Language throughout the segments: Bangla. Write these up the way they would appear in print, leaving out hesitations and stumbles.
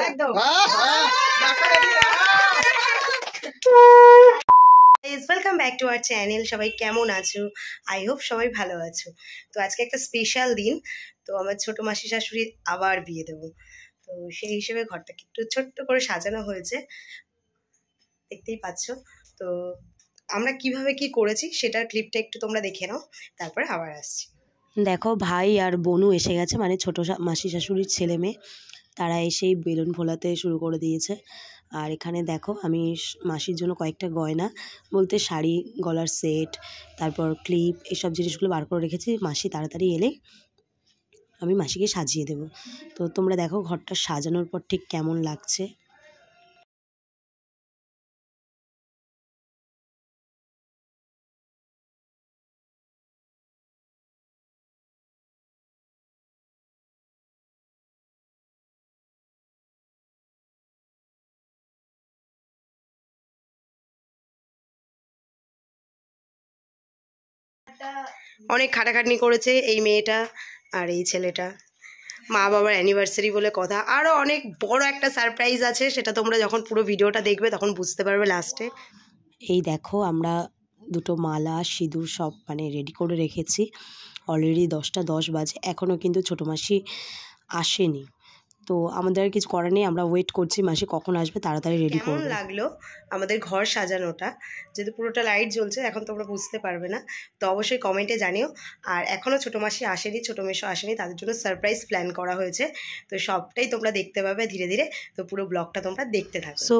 একদম। Welcome back to our channel. সবাই কেমন আছো? আই হোপ সবাই ভালো আছো। তো আজকে একটা স্পেশাল দিন। তো আমার ছোট মাসি শাশুড়ির আবার বিয়ে দেবো, তো সেই হিসেবে ঘরটাকে একটু ছোট্ট করে সাজানো হয়েছে, দেখতেই পাচ্ছ। তো আমরা কিভাবে কি করেছি সেটার ক্লিপটা একটু তোমরা দেখে নাও, তারপরে আবার আসছি। দেখো, ভাই আর বোনু এসে গেছে, মানে ছোট মাসি শাশুড়ির ছেলে মেয়ে। তারা এসেই বেলুন ফোলাতে শুরু করে দিয়েছে। আর এখানে দেখো, আমি মাসির জন্য কয়েকটা গয়না বলতে শাড়ি, গলার সেট, তারপর ক্লিপ, এসব জিনিসগুলো বার করে রেখেছি। মাসি তাড়াতাড়ি এলে আমি মাসিকে সাজিয়ে দেব। তো তোমরা দেখো ঘরটা সাজানোর পর ঠিক কেমন লাগছে। অনেক খাটাখাটনি করেছে এই মেয়েটা আর এই ছেলেটা। মা বাবার অ্যানিভার্সারি বলে কথা, আরও অনেক বড় একটা সারপ্রাইজ আছে, সেটা তোমরা যখন পুরো ভিডিওটা দেখবে তখন বুঝতে পারবে লাস্টে। এই দেখো, আমরা দুটো মালা, সিঁদুর সব মানে রেডি করে রেখেছি। অলরেডি 10টা 10 বাজে, এখনও কিন্তু ছোটো মাসি আসেনি। তো আমাদের আর কিছু করার নেই, আমরা ওয়েট করছি মাসি কখন আসবে, তাড়াতাড়ি রেডি করব। কেমন লাগলো আমাদের ঘর সাজানোটা? যেহেতু পুরোটা লাইট জ্বলছে, এখন তোমরা বুঝতে পারবে না, তো অবশ্যই কমেন্টে জানিও। আর এখনও ছোটো মাসি আসেনি, ছোটো মেশো আসেনি, তাদের জন্য সারপ্রাইজ প্ল্যান করা হয়েছে। তো সবটাই তোমরা দেখতে পাবে ধীরে ধীরে, তো পুরো ব্লগটা তোমরা দেখতে থাকো। সো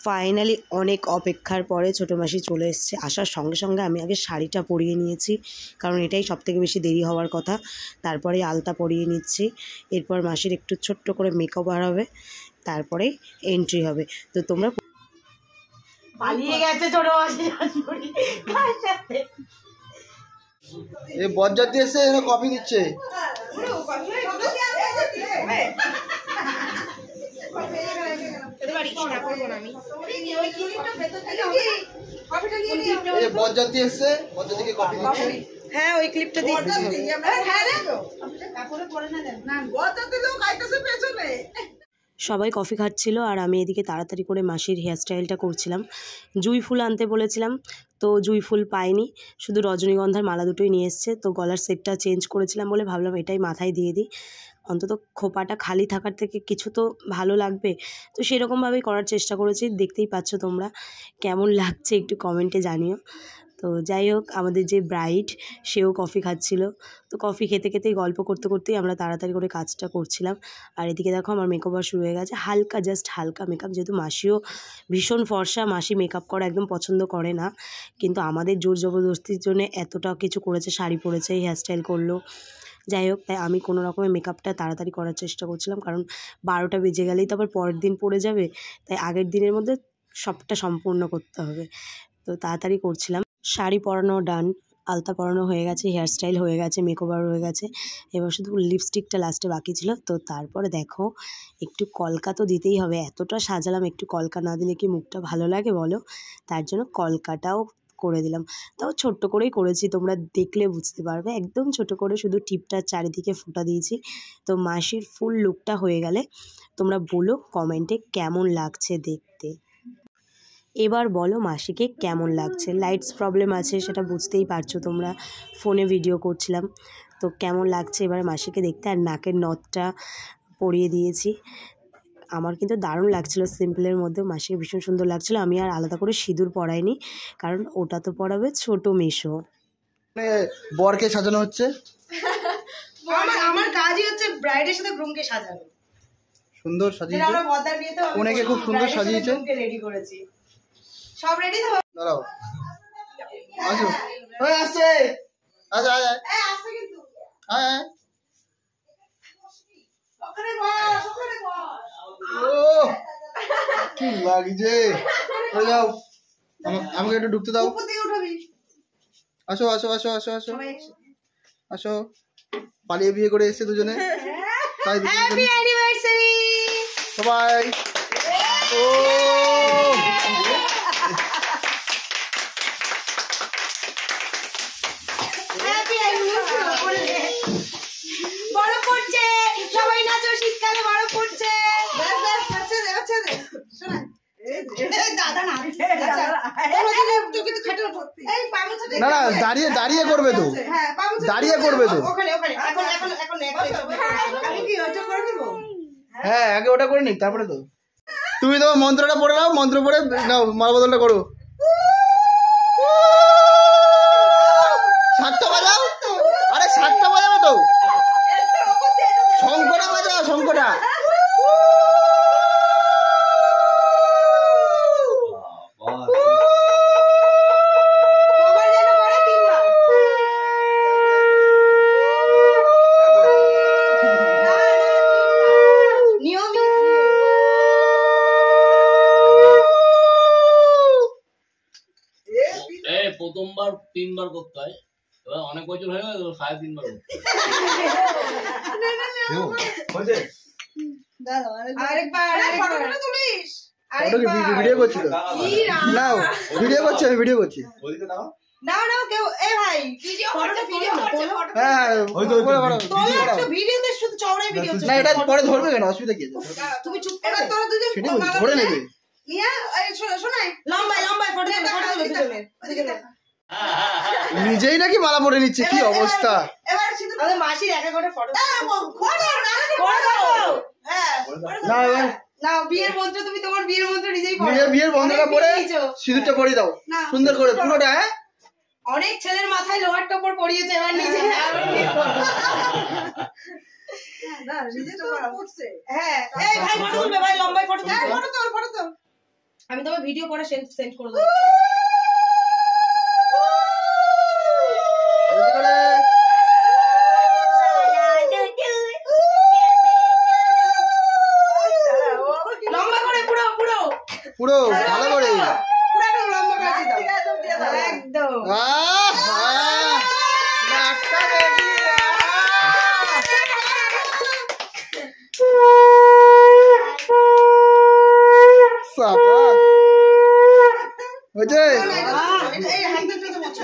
ফাইনালি অনেক অপেক্ষার পরে ছোটো মাসি চলে এসছে। আসার সঙ্গে সঙ্গে আমি আগে শাড়িটা পরিয়ে নিয়েছি, কারণ এটাই সবথেকে বেশি দেরি হওয়ার কথা। তারপরে আলতা পরিয়ে নিচ্ছি। এরপর মাসির একটু ছোট্ট করে মেকআপ আর হবে, তারপরে এন্ট্রি হবে। তো তোমরা পালিয়ে গেছে ছোটো মাসি শাশুড়ি কার সাথে? এই বজ্জাতি এসে কফি দিচ্ছে। বজ্জাতি এসে বজ্জাতিকে কফি দিচ্ছে। হ্যাঁ, ওই ক্লিপটা দিয়ে সবাই কফি খাচ্ছিল আর আমি এদিকে তাড়াতাড়ি করে মাসির হেয়ারস্টাইলটা করছিলাম। জুঁই ফুল আনতে বলেছিলাম, তো জুঁই ফুল পাইনি, শুধু রজনীগন্ধার মালা দুটোই নিয়ে এসছে। তো গলার সেটটা চেঞ্জ করেছিলাম বলে ভাবলাম এটাই মাথায় দিয়ে দিই, অন্তত খোপাটা খালি থাকার থেকে কিছু তো ভালো লাগবে। তো সেরকমভাবেই করার চেষ্টা করেছি। দেখতেই পাচ্ছ তোমরা কেমন লাগছে, একটু কমেন্টে জানিও। তো যাই হোক, আমাদের যে ব্রাইড সেও কফি খাচ্ছিল। তো কফি খেতে খেতেই গল্প করতে করতেই আমরা তাড়াতাড়ি করে কাজটা করছিলাম। আর এদিকে দেখো আমার মেকআপ শুরু হয়ে গেছে, হালকা, জাস্ট হালকা মেকআপ। যেহেতু মাসিও ভীষণ ফর্সা, মাসি মেকআপ করা একদম পছন্দ করে না, কিন্তু আমাদের জোর জবরদস্তির জন্য এতটা কিছু করেছে, শাড়ি পরেছে, হেয়ারস্টাইল করলো। যাই হোক, তাই আমি কোনো রকমের মেকআপটা তাড়াতাড়ি করার চেষ্টা করছিলাম, কারণ 12টা বেজে গেলেই তো আবার পরের দিন পড়ে যাবে, তাই আগের দিনের মধ্যে সবটা সম্পূর্ণ করতে হবে। তো তাড়াতাড়ি করছিলাম। শাড়ি পরানো ডান, আলতা পরানো হয়ে গেছে, হেয়ারস্টাইল হয়ে গেছে, মেকওভার হয়ে গেছে, এবার শুধু লিপস্টিকটা লাস্টে বাকি ছিল। তো তারপরে দেখো, একটু কলকা তো দিতেই হবে, এতটা সাজালাম, একটু কলকা না দিলে কি মুখটা ভালো লাগে বলো? তার জন্য কলকাটাও করে দিলাম। তাও ছোট্ট করেই করেছি, তোমরা দেখলে বুঝতে পারবে, একদম ছোট করে, শুধু টিপটার চারিদিকে ফোঁটা দিয়েছি। তো মাসির ফুল লুকটা হয়ে গেলে তোমরা বলো কমেন্টে কেমন লাগছে দেখতে। এবার বলো মাসিকে কেমন লাগছে। লাইটস প্রবলেম আছে, সেটা বুঝতেই পারছো তোমরা, ফোনে ভিডিও করছিলাম। তো কেমন লাগছে এবার মাসিকে দেখতে। আর নাকের নথটা পরিয়ে দিয়েছি, আমার কিন্তু দারুণ লাগছিল, সিম্পলের মধ্যে মাসিকে ভীষণ সুন্দর লাগছিল। আমি আর আলাদা করে সিঁদুর পরাইনি, কারণ ওটা তো পরাবে ছোট মেশো। বরকে সাজানো হচ্ছে, আমার কাজই হচ্ছে ব্রাইডের সাথে গ্রুমকে সাজানো। সুন্দর সাজিয়েছে, কোনেকে খুব সুন্দর সাজিয়েছে, রেডি করেছি, সব রেডি তো। দাঁড়াও, আসো, ওই আসছে, আচ্ছা আয় আয় আসছে, কিন্তু আয় আয়, ওখানে বস, ওখানে বস। ও কি লাগছে, চলে যাও, আমাকে একটু ঢুকতে দাও। উপর থেকে উঠাবি। আসো আসো আসো আসো আসো আসো, পালিয়ে বিয়ে করে এসেছে দুজনে, তাই হ্যাপি অ্যানিভার্সারি সবাই। ও বড় পড়ছে, সবাই নাচো, শীতকালে বড় পড়ছে। না না দাঁড়িয়ে দাঁড়িয়ে করবে তো, দাঁড়িয়ে করবে তো। হ্যাঁ আগে ওটা করে নি তারপরে তো তুমি তোমার মন্ত্রটা পড়ে নাও, মন্ত্র পড়ে নাও, মালা বদলটা করো। শাকটা বাজাও, আরে শাকটা বাজাবে তো, শঙ্কটা বাজাও, শঙ্কটা। প্রথমবার 3 বার করতে হয়, এবার অনেক বছর হয়ে গেল 3.5 বার করতে ভিডিও করছি তো, নাও ভিডিও করছি, আমি ভিডিও করছি। না এটা পরে ধরবে কেন, অসুবিধা কি আছে? ধরে নেবে। নিজেই নাকি মালা পরে নিচ্ছে, কি অবস্থা। বিয়ের মন্ত্র তুমি তোমার বিয়ের মন্ত্র নিজেই বিয়ের মন্ত্রটা পরে সিঁদুরটা পরিয়ে দাও সুন্দর করে পুরোটা। হ্যাঁ অনেক ছেলের মাথায় লোহার টপর পরিয়েছে, এবার নিজে আমি তোমার ভিডিও করে সেন্ড করে দেবো। লম্বা করে পুরো পুরো পুরো ভালো করে একদম।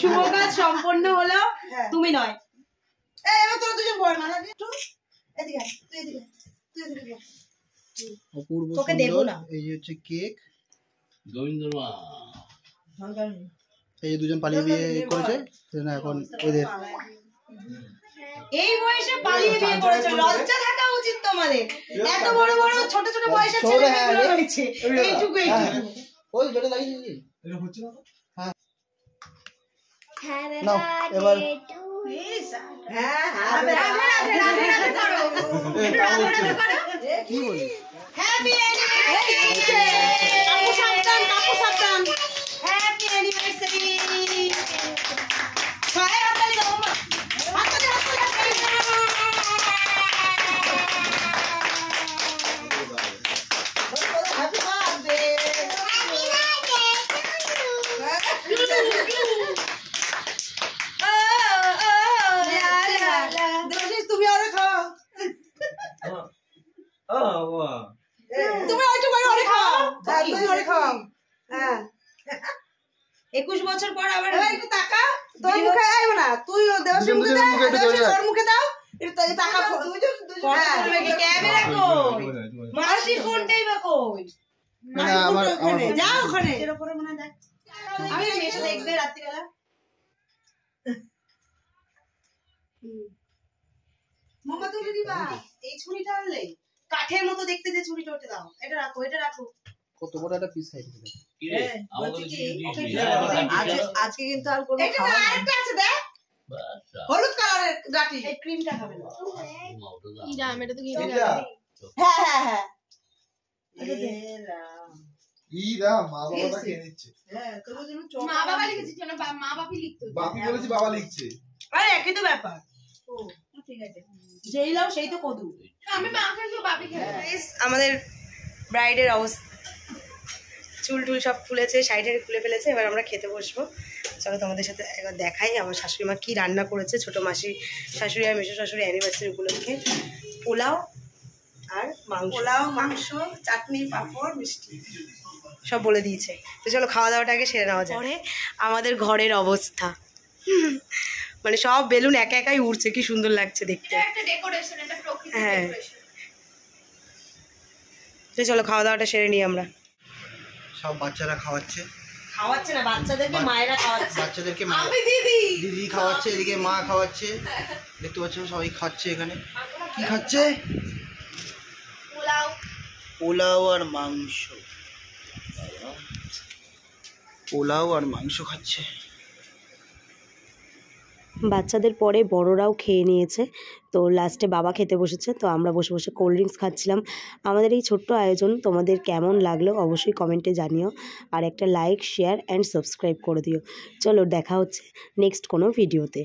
শুভ কাজ সম্পন্ন হলো, তুমি নয়। অপূর্ব তোকে দেবো না। এই হচ্ছে কেক, গোবিন্দমা এই দুজন পালিয়ে বিয়ে করেছে না, এখন ওদের এই বয়সে পালিয়ে বিয়ে করেছে, লজ্জা থাকা উচিত তোমাদের। এত বড় বড় ছোট ছোট বয়সের ছেলে মেয়েগুলো রয়েছে, এইটুকু এইটুকু। ওই যেটা লাগিয়ে এটা হচ্ছে না। হ্যাঁ নাও এবার কি বলি হ্যাপি অ্যানিভার্সারি কাকু সাবধান, কাকু সাবধান। Happy anniversary. সবাই হাততালি দাও মা, হাততালি হাততালি হ্যাপি বার্থডে। তুমি অনেক খাও, তুমি অনেক খাও, তুমি অনেক খাও। হ্যাঁ 21 বছর পর আবার একটু টাকা তোর মুখে আইবো না, তুই দেওয়ার মুখে দাও, তোর মুখে দাও একটু টাকা। ক্যামেরা কই, মাসি ফোনটাই বা কই? মানে আমার যাও ওখানে, এর উপরে মনে দেখ। আমি এসে দেখবে রাত্রি বেলা। মামা তুমি দিবা এই ছুরিটা আনলে, কাঠের মতো দেখতে যে ছুরিটা, ওটা দাও। এটা রাখো, এটা রাখো। কত বড় একটা পিস খাই দিতে কি রে আমাদের আজকে কিন্তু আর কোনো খাওয়া নাই। আরেকটা আছে দেখ, হলুদ কালারের গাটি, এই ক্রিমটা খাবে না। কি রাম, এটা তো ঘি হ্যাঁ হ্যাঁ হ্যাঁ ই রাম মা বাবা খেয়ে নিচ্ছে। হ্যাঁ তোর জন্য মা বাবা লিখেছি কেন, মা বাপি লিখতো। বাপি বলেছি বাবা লিখছে। আরে একই তো ব্যাপার। ও ঠিক আছে, যেই লাও সেই তো কদু। আমি মা খেয়েছি, বাপি খেয়েছে। আমাদের ব্রাইডের অবস্থা, চুল টুল সব খুলেছে, সাইডে খুলে ফেলেছে। এবার আমরা খেতে বসবো। চলো তোমাদের সাথে একবার দেখাই আমার শাশুড়ি মা কি রান্না করেছে। ছোটো মাসি শাশুড়ি আর মেসো শাশুড়ি অ্যানিভার্সারি উপলক্ষে পোলাও আর মাংস, পোলাও মাংস চাটনি পাঁপড় মিষ্টি সব বলে দিয়েছে। তো চলো খাওয়া দাওয়াটা আগে সেরে নেওয়া যায়। পরে আমাদের ঘরের অবস্থা মানে সব বেলুন একা একাই উড়ছে, কি সুন্দর লাগছে দেখতে। হ্যাঁ তো চলো খাওয়া দাওয়াটা সেরে নিই আমরা। সব বাচ্চারা খাওয়াচ্ছে, খাওয়াচ্ছে না বাচ্চাদেরকে, মায়েরা খাওয়াচ্ছে। বাচ্চাদেরকে আমি দিদি দিদি খাওয়াচ্ছে, এদিকে মা খাওয়াচ্ছে, দেখতে পাচ্ছ সবাই খাচ্ছে। এখানে কি খাচ্ছে? পোলাও। পোলাও আর মাংস, পোলাও আর মাংস খাচ্ছে। বাচ্চাদের পরে বড়রাও খেয়ে নিয়েছে, তো লাস্টে বাবা খেতে বসেছে। তো আমরা বসে বসে কোল্ড ড্রিঙ্কস খাচ্ছিলাম। আমাদের এই ছোট্ট আয়োজন তোমাদের কেমন লাগলো অবশ্যই কমেন্টে জানিও, আর একটা লাইক, শেয়ার অ্যান্ড সাবস্ক্রাইব করে দিও। চলো দেখা হচ্ছে নেক্সট কোনো ভিডিওতে।